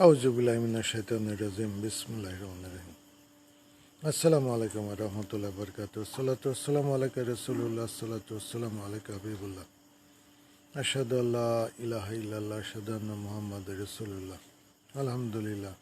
আউযুবিল্লাহি মিনাশ শাইতানির রাজিম বিসমিল্লাহির রহমানির রহিম। আসসালামু আলাইকুম ওয়া রাহমাতুল্লাহি ওয়া বারাকাতুহু। সালাতু ওয়াসসালামু আলাইকা রাসূলুল্লাহ, সালাতু ওয়াসসালামু আলাইকা হাবিবুল্লাহ। আশহাদু আল্লা ইলাহা ইল্লাল্লাহ, আশহাদু আন্না মুহাম্মাদুর রাসূলুল্লাহ। আলহামদুলিল্লাহ।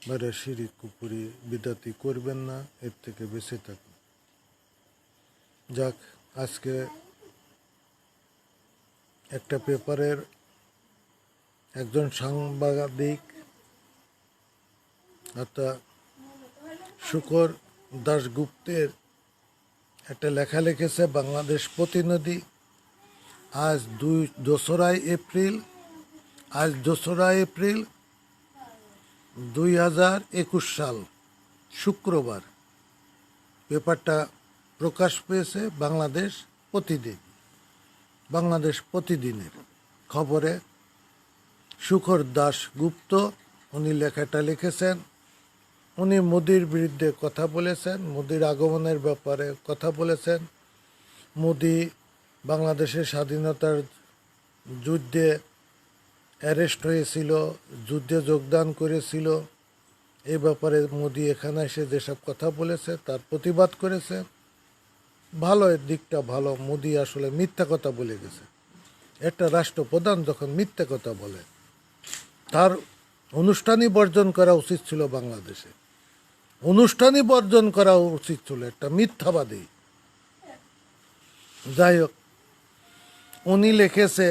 বাইরে শিরিক কুফরি বিদাতি করবেন না, এর থেকে বেঁচে থাকুন। যাক, আজকে একটা পেপারের একজন সাংবাদিক অর্থাৎ শুকর দাশগুপ্তের একটা লেখা লিখেছে বাংলাদেশ প্রতিনিধি। আজ 2রা এপ্রিল 2021 সাল শুক্রবার পেপারটা প্রকাশ পেয়েছে বাংলাদেশ প্রতিদিনের খবরে। শুকর দাশগুপ্ত উনি লেখাটা লিখেছেন। উনি মোদির বিরুদ্ধে কথা বলেছেন, মোদির আগমনের ব্যাপারে কথা বলেছেন। মোদি বাংলাদেশের স্বাধীনতার যুদ্ধে অ্যারেস্ট হয়েছিল, যুদ্ধে যোগদান করেছিল। এই ব্যাপারে মোদি এখানে এসে যেসব কথা বলেছে তার প্রতিবাদ করেছে। ভালো, এর দিকটা ভালো। মোদি আসলে মিথ্যা কথা বলে গেছে। একটা রাষ্ট্রপ্রধান যখন মিথ্যা কথা বলে, তার অনুষ্ঠানই বর্জন করা উচিত ছিল। বাংলাদেশে অনুষ্ঠানই বর্জন করা উচিত ছিল, একটা মিথ্যাবাদী। যাই হোক, উনি লিখেছে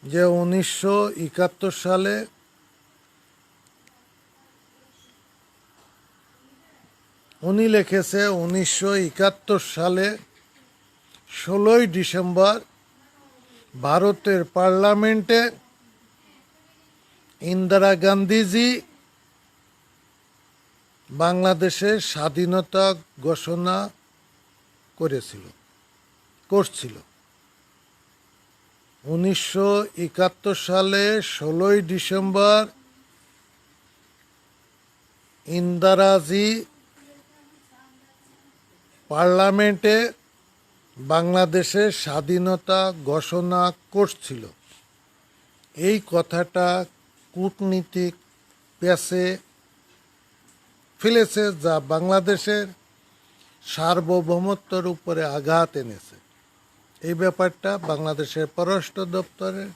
যে 1971 সালে উনি লিখেছে 1971 সালে 16ই ডিসেম্বর ভারতের পার্লামেন্টে ইন্দিরা গান্ধীজি বাংলাদেশের স্বাধীনতা ঘোষণা করছিল। 1971 সালে 16ই ডিসেম্বর ইন্দিরাজি পার্লামেন্টে বাংলাদেশের স্বাধীনতা ঘোষণা করছিল। এই কথাটা কূটনীতিক পেছে ফেলেছে, যা বাংলাদেশের সার্বভৌমত্বের উপরে আঘাত এনেছে। এই ব্যাপারটা বাংলাদেশের পররাষ্ট্র দপ্তরের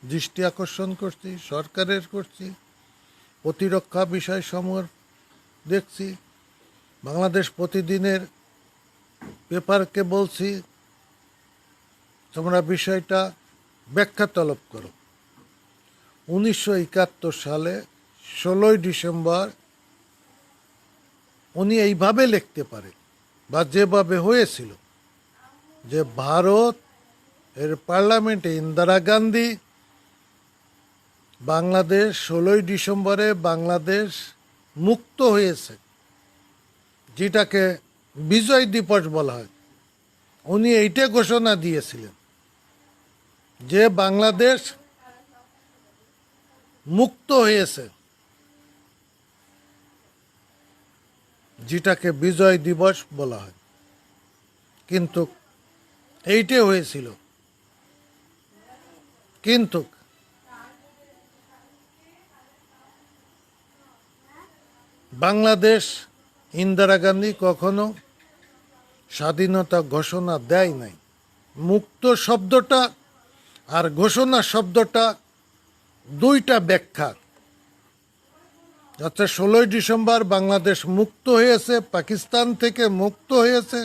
দৃষ্টি আকর্ষণ করছি, সরকারের করছি, প্রতিরক্ষা বিষয়সমূহ দেখছি। বাংলাদেশ প্রতিদিনের পেপারকে বলছি, তোমরা বিষয়টা ব্যাখ্যা তলব করো। 1971 সালে 16ই ডিসেম্বর উনি এইভাবে লিখতে পারে, বা যেভাবে হয়েছিল, যে ভারত এর পার্লামেন্টে ইন্দিরা গান্ধী বাংলাদেশ 16ই ডিসেম্বরে বাংলাদেশ মুক্ত হয়েছে, যেটাকে বিজয় দিবস বলা হয়। উনি এইটা ঘোষণা দিয়েছিলেন যে বাংলাদেশ মুক্ত হয়েছে, যেটাকে বিজয় দিবস বলা হয়। কিন্তু এইটা হয়েছিল, কিন্তু বাংলাদেশ ইন্দিরা গান্ধী কখনো স্বাধীনতা ঘোষণা দেয় নাই। মুক্ত শব্দটা আর ঘোষণা শব্দটা দুইটা ব্যাখ্যা। অর্থাৎ 16ই ডিসেম্বর বাংলাদেশ মুক্ত হয়েছে, পাকিস্তান থেকে মুক্ত হয়েছে।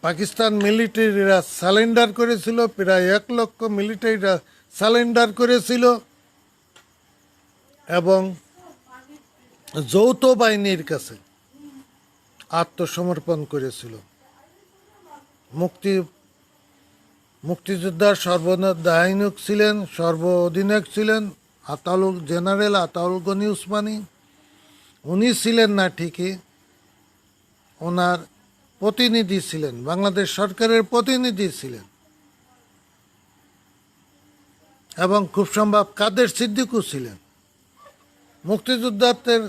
পাকিস্তান মিলিটারিরা সারেন্ডার করেছিল, প্রায় 1 লক্ষ মিলিটারিরা সারেন্ডার করেছিল এবং যৌথ বাহিনীর কাছে আত্মসমর্পণ করেছিল। মুক্তিযোদ্ধার সর্বাধিনায়ক ছিলেন জেনারেল আতাউল গনি উসমানী। উনি ছিলেন না ঠিকই, ওনার প্রতিনিধি ছিলেন, বাংলাদেশ সরকারের প্রতিনিধি ছিলেন, এবং খুব সম্ভব কাদের সিদ্দিকও ছিলেন। মুক্তিযোদ্ধাদের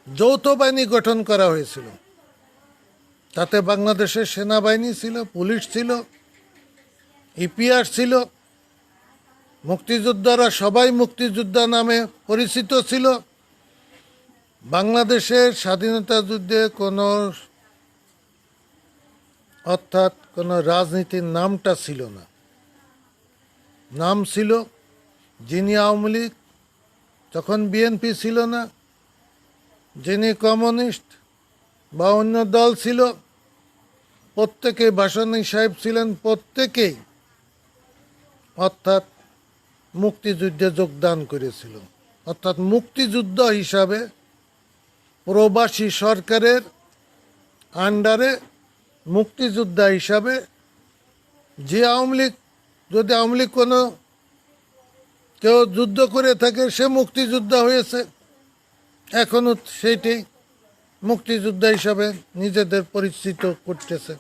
যৌথ বাহিনী গঠন করা হয়েছিল। তাতে বাংলাদেশের সেনাবাহিনী ছিল, পুলিশ ছিল, ইপিআর ছিল, মুক্তিযোদ্ধারা সবাই মুক্তিযোদ্ধা নামে পরিচিত ছিল। বাংলাদেশের স্বাধীনতা যুদ্ধে কোনো রাজনীতির নামটা ছিল না। নাম ছিল যিনি আওয়ামী লীগ, তখন বিএনপি ছিল না, যিনি কমিউনিস্ট বা অন্য দল ছিল, প্রত্যেকেই ভাসানী সাহেব ছিলেন, প্রত্যেকেই অর্থাৎ মুক্তিযুদ্ধে যোগদান করেছিল। অর্থাৎ মুক্তিযুদ্ধ হিসাবে প্রবাসী সরকারের আন্ডারে মুক্তিযোদ্ধা হিসাবে যে আওয়ামী লীগ, যদি আওয়ামী লীগ কোনো কেউ যুদ্ধ করে থাকে সে মুক্তিযোদ্ধা হয়েছে, এখনও সেইটাই মুক্তিযোদ্ধা হিসাবে নিজেদের পরিচিত করতেছে।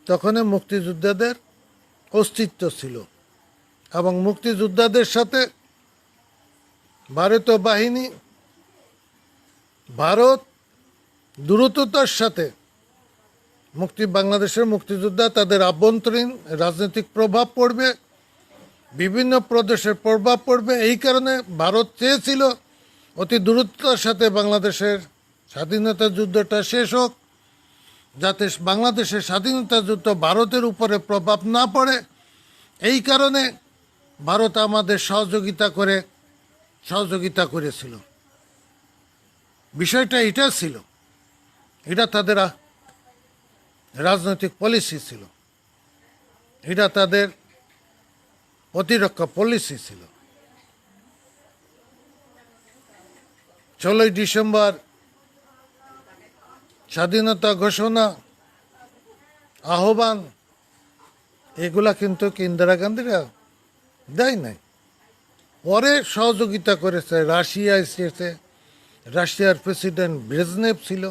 তখন মুক্তিযোদ্ধাদের অস্তিত্ব ছিল এবং মুক্তিযোদ্ধাদের সাথে ভারতীয় বাহিনী, ভারত দ্রুততার সাথে বাংলাদেশের মুক্তিযোদ্ধা, তাদের আভ্যন্তরীণ রাজনৈতিক প্রভাব পড়বে, বিভিন্ন প্রদেশের প্রভাব পড়বে। এই কারণে ভারত চেয়েছিল অতি দ্রুততার সাথে বাংলাদেশের স্বাধীনতা যুদ্ধটা শেষ হোক, যাতে বাংলাদেশের স্বাধীনতা যুদ্ধ ভারতের উপরে প্রভাব না পড়ে। এই কারণে ভারত আমাদের সহযোগিতা করেছিল। বিষয়টা এটা ছিল, এটা তাদের রাজনৈতিক পলিসি ছিল, এটা তাদের প্রতিরক্ষা পলিসি ছিল। 16 ডিসেম্বর স্বাধীনতা ঘোষণা, আহ্বান, এগুলা কিন্তু ইন্দিরা গান্ধীরা দেয় নাই, পরে সহযোগিতা করেছে। রাশিয়া এসেছে, রাশিয়ার প্রেসিডেন্ট ব্রেজনেভ ছিল,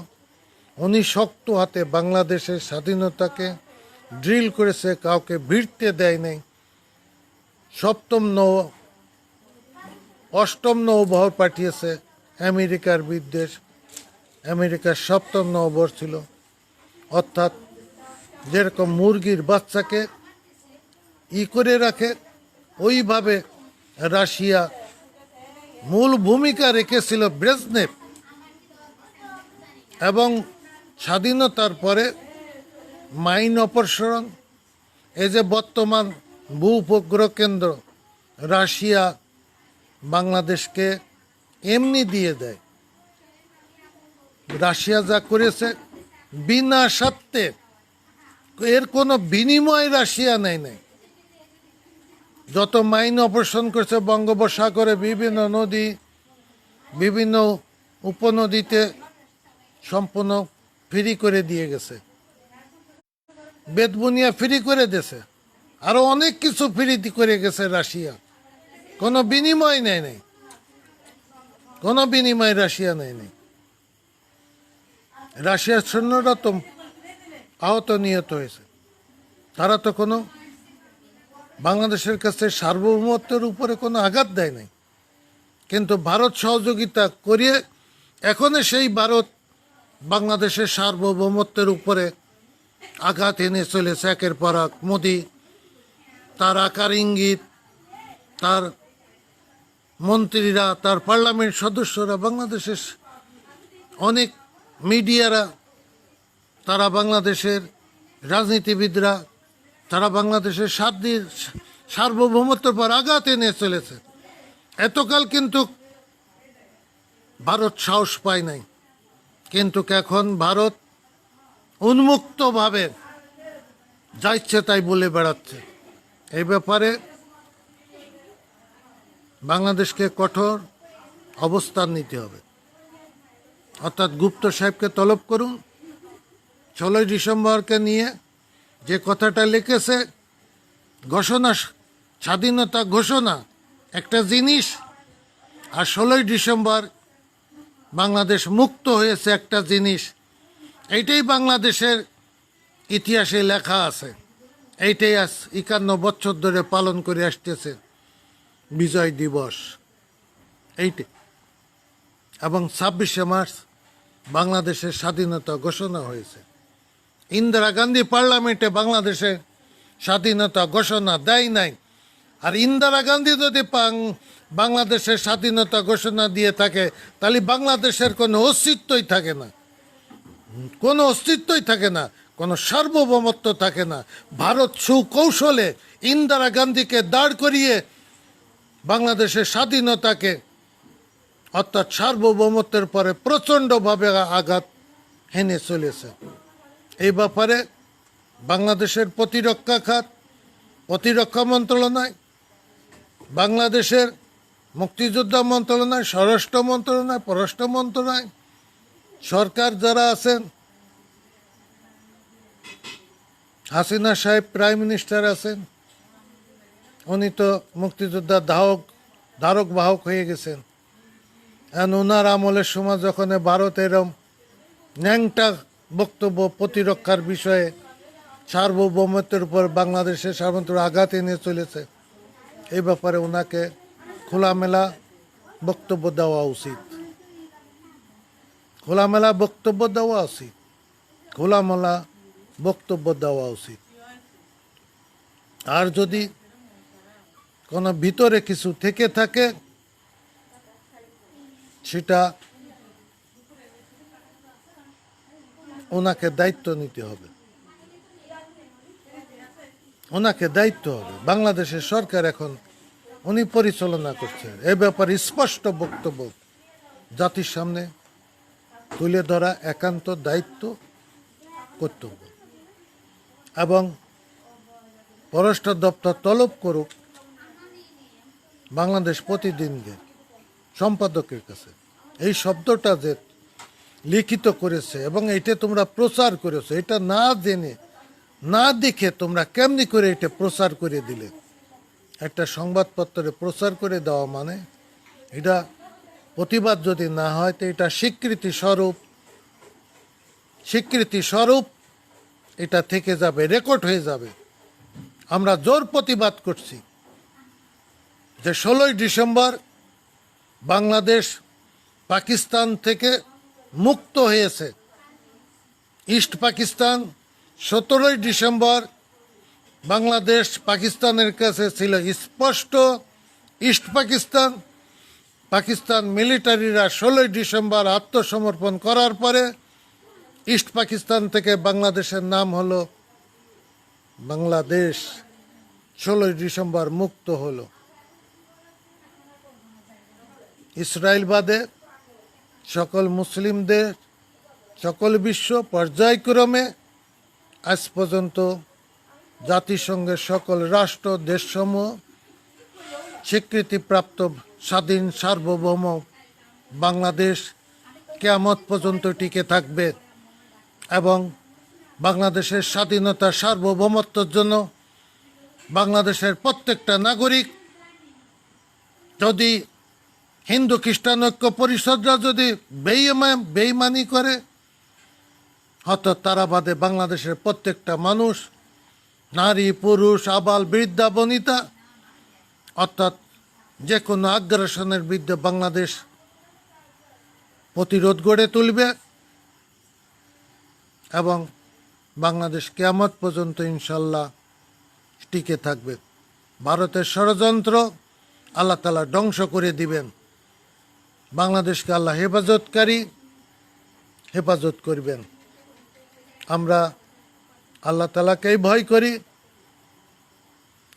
উনি শক্ত হাতে বাংলাদেশের স্বাধীনতাকে ড্রিল করেছে, কাউকে ভিড়তে দেয় নাই। অষ্টম নৌবহর পাঠিয়েছে আমেরিকার বিদ্বেষ, আমেরিকার 7ম নৌবহর ছিল। অর্থাৎ যেরকম মুরগির বাচ্চাকে করে রাখে, ওইভাবে রাশিয়া মূল ভূমিকা রেখেছিল ব্রেজনেভ। এবং স্বাধীনতার পরে মাইন অপসারণ, এই যে বর্তমান ভূ উপগ্রহ কেন্দ্র, রাশিয়া বাংলাদেশকে এমনি দিয়ে দেয়। রাশিয়া যা করেছে বিনা স্বার্থে, এর কোনো বিনিময় রাশিয়া নেয় নাই। যত মাইন অপারেশন করছে বঙ্গোপসাগরে, বিভিন্ন নদী, বিভিন্ন উপনদীতে সম্পূর্ণ ফ্রি করে দিয়ে গেছে। বেতবুনিয়া ফ্রি করে দিয়েছে, আরো অনেক কিছু ফ্রি করে গেছে রাশিয়া। কোনো বিনিময় নেয় নাই, কোনো বিনিময় রাশিয়া নেয় নাই। রাশিয়ার সৈন্যরা তো আহত নিহত হয়েছে, তারা তো কোনো বাংলাদেশের কাছে সার্বভৌমত্বের উপরে কোনো আঘাত দেয় নাই। কিন্তু ভারত সহযোগিতা করিয়ে এখন সেই ভারত বাংলাদেশের সার্বভৌমত্বের উপরে আঘাত এনে চলেছে একের পর এক। মোদি তার আকার ইঙ্গিত, তার মন্ত্রীরা, তার পার্লামেন্ট সদস্যরা, বাংলাদেশের অনেক মিডিয়ারা, তারা বাংলাদেশের রাজনীতিবিদরা, তারা বাংলাদেশের সার্বভৌমত্বের পর আঘাত এনে চলেছে। এতকাল কিন্তু ভারত সাহস পায় নাই, কিন্তু এখন ভারত উন্মুক্তভাবে যা ইচ্ছে তাই বলে বেড়াচ্ছে। এই ব্যাপারে বাংলাদেশকে কঠোর অবস্থান নিতে হবে। অর্থাৎ গুপ্ত সাহেবকে তলব করুন। 16 ডিসেম্বরকে নিয়ে যে কথাটা লিখেছে, ঘোষণা, স্বাধীনতা ঘোষণা একটা জিনিস, আর 16 ডিসেম্বর বাংলাদেশ মুক্ত হয়েছে একটা জিনিস। এইটাই বাংলাদেশের ইতিহাসে লেখা আছে, এইটাই আজ 51 বছর ধরে পালন করে আসতেছে বিজয় দিবস এইটাই। এবং 26শে মার্চ বাংলাদেশের স্বাধীনতা ঘোষণা হয়েছে। ইন্দিরা গান্ধী পার্লামেন্টে বাংলাদেশের স্বাধীনতা ঘোষণা দেয় নাই, আর ইন্দিরা গান্ধী যদি বাংলাদেশের স্বাধীনতা ঘোষণা দিয়ে থাকে, তাহলে বাংলাদেশের কোনো অস্তিত্বই থাকে না, কোনো অস্তিত্বই থাকে না, কোনো সার্বভৌমত্ব থাকে না। ভারত সুকৌশলে ইন্দিরা গান্ধীকে দাঁড় করিয়ে বাংলাদেশের স্বাধীনতাকে অর্থাৎ সার্বভৌমত্বের পরে প্রচণ্ডভাবে আঘাত হেনে চলেছে। এই ব্যাপারে বাংলাদেশের প্রতিরক্ষা খাত, প্রতিরক্ষা মন্ত্রণালয়, বাংলাদেশের মুক্তিযোদ্ধা মন্ত্রণালয়, স্বরাষ্ট্র মন্ত্রণালয়, পররাষ্ট্র মন্ত্রণালয়, সরকার যারা আছেন, হাসিনা সাহেব প্রাইম মিনিস্টার আছেন, উনি তো মুক্তিযোদ্ধা ধারক বাহক হয়ে গেছেন। ওনার আমলের সময় যখন ভারত এরম ন্যাংটা বক্তব্য প্রতিরক্ষার বিষয়ে সার্বভৌমত্বের উপর বাংলাদেশের সার্বভৌমত্বের আঘাত এনে চলেছে, এই ব্যাপারে ওনাকে খোলামেলা বক্তব্য দেওয়া উচিত, খোলামেলা বক্তব্য দেওয়া উচিত, খোলামেলা বক্তব্য দেওয়া উচিত। আর যদি কোনো ভিতরে কিছু থেকে থাকে সেটা ওনাকে দায়িত্ব নিতে হবে, ওনাকে দায়িত্ব হবে। বাংলাদেশের সরকার এখন উনি পরিচালনা করছেন, এ ব্যাপারে স্পষ্ট বক্তব্য জাতির সামনে তুলে ধরা একান্ত দায়িত্ব, কর্তব্য। এবং পররাষ্ট্র দপ্তর তলব করুক বাংলাদেশ প্রতিদিনকে সম্পাদকের কাছে এই শব্দটা যে লিখিত করেছে এবং এটা তোমরা প্রচার করেছো, এটা না জেনে না দেখে তোমরা কেমনি করে এটা প্রচার করে দিলে। একটা সংবাদপত্রে প্রচার করে দেওয়া মানে এটা প্রতিবাদ যদি না হয় তো এটা স্বীকৃতি স্বরূপ এটা থেকে যাবে, রেকর্ড হয়ে যাবে। আমরা জোর প্রতিবাদ করছি যে 16ই ডিসেম্বর বাংলাদেশ পাকিস্তান থেকে মুক্ত হয়েছে। ইস্ট পাকিস্তান 17ই ডিসেম্বর বাংলাদেশ পাকিস্তানের কাছে ছিল স্পষ্ট। ইস্ট পাকিস্তান মিলিটারিরা 16ই ডিসেম্বর আত্মসমর্পণ করার পরে ইস্ট পাকিস্তান থেকে বাংলাদেশের নাম হলো বাংলাদেশ। 16ই ডিসেম্বর মুক্ত হলো। ইসরায়েল বাদে সকল মুসলিমদের, সকল বিশ্ব পর্যায়ক্রমে আজ পর্যন্ত জাতিসংঘের সকল রাষ্ট্র দেশসমূহ স্বীকৃতিপ্রাপ্ত স্বাধীন সার্বভৌম বাংলাদেশ কিয়ামত পর্যন্ত টিকে থাকবে এবং বাংলাদেশের স্বাধীনতা সার্বভৌমত্বের জন্য বাংলাদেশের প্রত্যেকটা নাগরিক, যদি হিন্দু খ্রিস্টান ঐক্য পরিষদরা যদি বেইমানি করে, হয়তো তারা বাদে বাংলাদেশের প্রত্যেকটা মানুষ, নারী পুরুষ আবাল বৃদ্ধা বনিতা, অর্থাৎ যে কোনো আগ্রাসনের বিরুদ্ধে বাংলাদেশ প্রতিরোধ গড়ে তুলবে এবং বাংলাদেশ কিয়ামত পর্যন্ত ইনশাল্লাহ টিকে থাকবে। ভারতের ষড়যন্ত্র আল্লাহ তাআলা ধ্বংস করে দিবেন। বাংলাদেশকে আল্লাহ হেফাজত করবেন। আমরা আল্লাহ তাআলাকেই ভয় করি,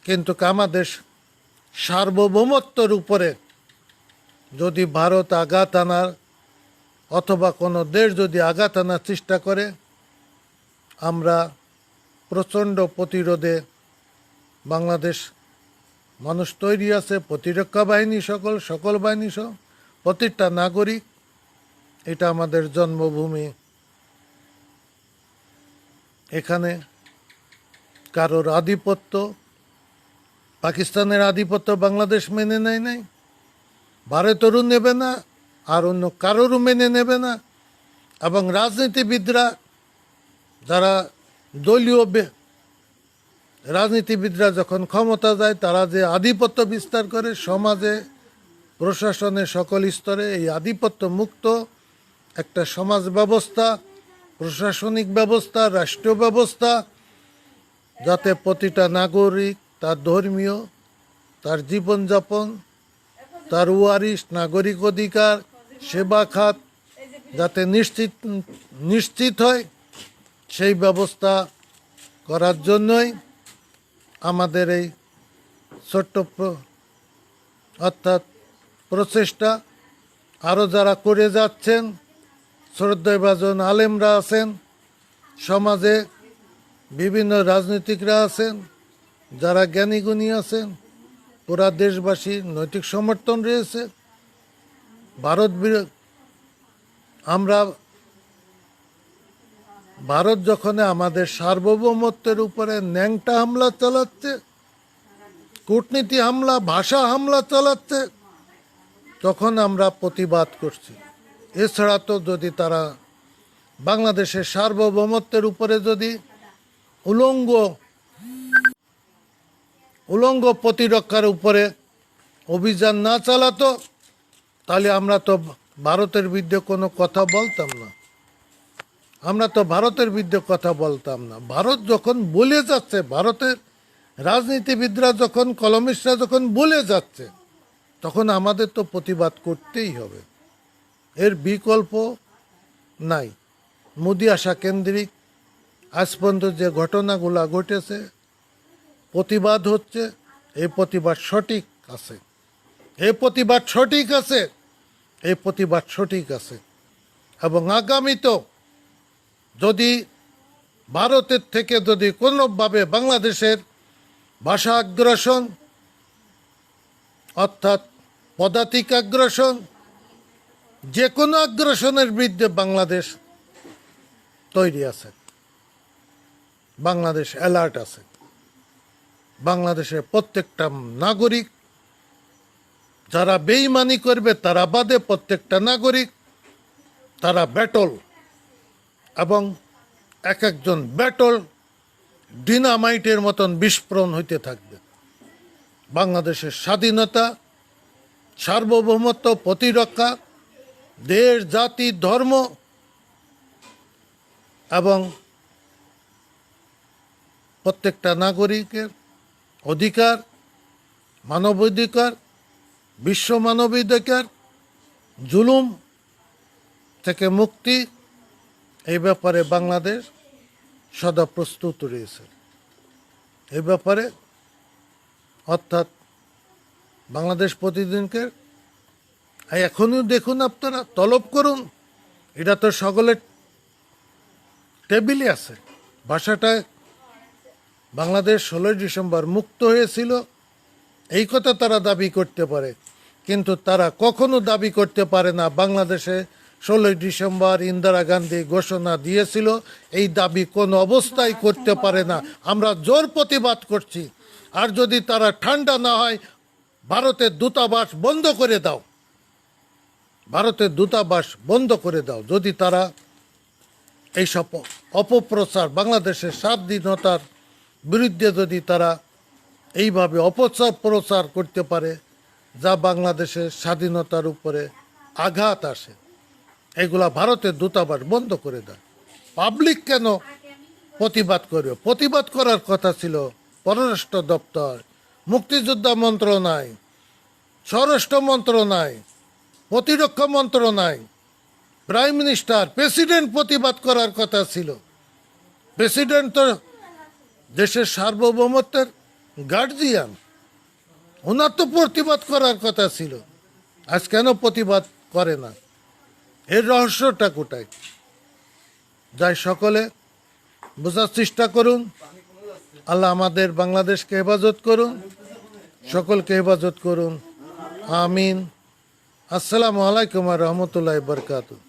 কিন্তু আমাদের সার্বভৌমত্বের উপরে যদি ভারত আঘাত আনার অথবা কোনো দেশ যদি আঘাত আনার চেষ্টা করে, আমরা প্রচণ্ড প্রতিরোধে বাংলাদেশ মানুষ তৈরি আছে। প্রতিরক্ষা বাহিনী সকল বাহিনী সহ প্রতিটা নাগরিক, এটা আমাদের জন্মভূমি। এখানে কারোর আধিপত্য, পাকিস্তানের আধিপত্য বাংলাদেশ মেনে নেয় নাই, ভারতেরও নেবে না, আর অন্য কারোরও মেনে নেবে না। এবং রাজনীতিবিদরা, যারা দলীয় রাজনীতিবিদরা যখন ক্ষমতা যায়, তারা যে আধিপত্য বিস্তার করে সমাজে, প্রশাসনের সকল স্তরে, এই আধিপত্য মুক্ত একটা সমাজ ব্যবস্থা, প্রশাসনিক ব্যবস্থা, রাষ্ট্রীয় ব্যবস্থা, যাতে প্রতিটা নাগরিক তার ধর্মীয় তার জীবনযাপন, তার ওয়ারিশ, নাগরিক অধিকার, সেবা খাত যাতে নিশ্চিত হয়, সেই ব্যবস্থা করার জন্যই আমাদের এই ছোট্ট অর্থাৎ প্রচেষ্টা। আরও যারা করে যাচ্ছেন, শ্রদ্ধাভাজন আলেমরা আছেন, সমাজে বিভিন্ন রাজনীতিকরা আছেন, যারা জ্ঞানীগুণী আছেন, পুরা দেশবাসীর নৈতিক সমর্থন রয়েছে। ভারত যখন আমাদের সার্বভৌমত্বের উপরে ন্যাংটা হামলা চালাচ্ছে, কূটনীতি হামলা, ভাষা হামলা চালাচ্ছে, তখন আমরা প্রতিবাদ করছি। এছাড়া তো যদি তারা বাংলাদেশের সার্বভৌমত্বের উপরে যদি উলঙ্গ প্রতিরক্ষার উপরে অভিযান না চালাতো, তাহলে আমরা তো ভারতের বিরুদ্ধে কোনো কথা বলতাম না। ভারত যখন বলে যাচ্ছে, ভারতের রাজনীতিবিদরা যখন, কলমিস্টরা যখন বলে যাচ্ছে, তখন আমাদের তো প্রতিবাদ করতেই হবে, এর বিকল্প নাই। মোদি আশা কেন্দ্রিক আজ পর্যন্ত যে ঘটনাগুলো ঘটেছে, প্রতিবাদ হচ্ছে, এই প্রতিবাদ সঠিক আছে, এবং আগামীতেও যদি ভারতের থেকে যদি কোনোভাবে বাংলাদেশের ভাষা আগ্রাসন অর্থাৎ পদাতিক আগ্রাসন, যে কোনো আগ্রাসনের বিরুদ্ধে বাংলাদেশ তৈরি আছে, বাংলাদেশ অ্যালার্ট আছে। বাংলাদেশের প্রত্যেকটা নাগরিক, যারা বেইমানি করবে তারা বাদে, প্রত্যেকটা নাগরিক তারা ব্যাটল, এবং এক একজন ব্যাটল ডিনামাইটের মতন বিস্ফোরণ হইতে থাকবে। বাংলাদেশের স্বাধীনতা, সার্বভৌমত্ব, প্রতিরক্ষা, দেশ, জাতি, ধর্ম এবং প্রত্যেকটা নাগরিকের অধিকার, মানবাধিকার, বিশ্ব মানবাধিকার, জুলুম থেকে মুক্তি, এই ব্যাপারে বাংলাদেশ সদা প্রস্তুত রয়েছে। এই ব্যাপারে অর্থাৎ বাংলাদেশ প্রতিদিনকে এখনই দেখুন, আপনারা তলব করুন, এটা তো সকলের টেবিলে আছে। ভাষাটায় বাংলাদেশ 16 ডিসেম্বর মুক্ত হয়েছিল, এই কথা তারা দাবি করতে পারে, কিন্তু তারা কখনো দাবি করতে পারে না বাংলাদেশে 16 ডিসেম্বর ইন্দিরা গান্ধী ঘোষণা দিয়েছিল। এই দাবি কোনো অবস্থায় করতে পারে না। আমরা জোর প্রতিবাদ করছি। আর যদি তারা ঠান্ডা না হয়, ভারতের দূতাবাস বন্ধ করে দাও, যদি তারা এইসব অপপ্রচার, বাংলাদেশের স্বাধীনতার বিরুদ্ধে যদি তারা এইভাবে অপপ্রচার করতে পারে, যা বাংলাদেশের স্বাধীনতার উপরে আঘাত আসে, এগুলা ভারতের দূতাবাস বন্ধ করে দেয়। পাবলিক কেন প্রতিবাদ করবে? প্রতিবাদ করার কথা ছিল পররাষ্ট্র দপ্তর, মুক্তিযোদ্ধা মন্ত্রণালয়, স্বরাষ্ট্র মন্ত্রণালয়, প্রতিরক্ষা মন্ত্রণালয়, প্রাইম মিনিস্টার, প্রেসিডেন্ট প্রতিবাদ করার কথা ছিল। প্রেসিডেন্ট তো দেশের সার্বভৌমত্বের গার্জিয়ান, ওনার তো প্রতিবাদ করার কথা ছিল। আজ কেন প্রতিবাদ করে না? এর রহস্যটা কোথায়? যাই সকলে বোঝার চেষ্টা করুন। আল্লাহ আমাদের বাংলাদেশকে হেফাজত করুন, সকলকে হেফাজত করুন। আমিন। আসসালামু আলাইকুম ওয়া রাহমাতুল্লাহি ওয়া বারাকাতুহু।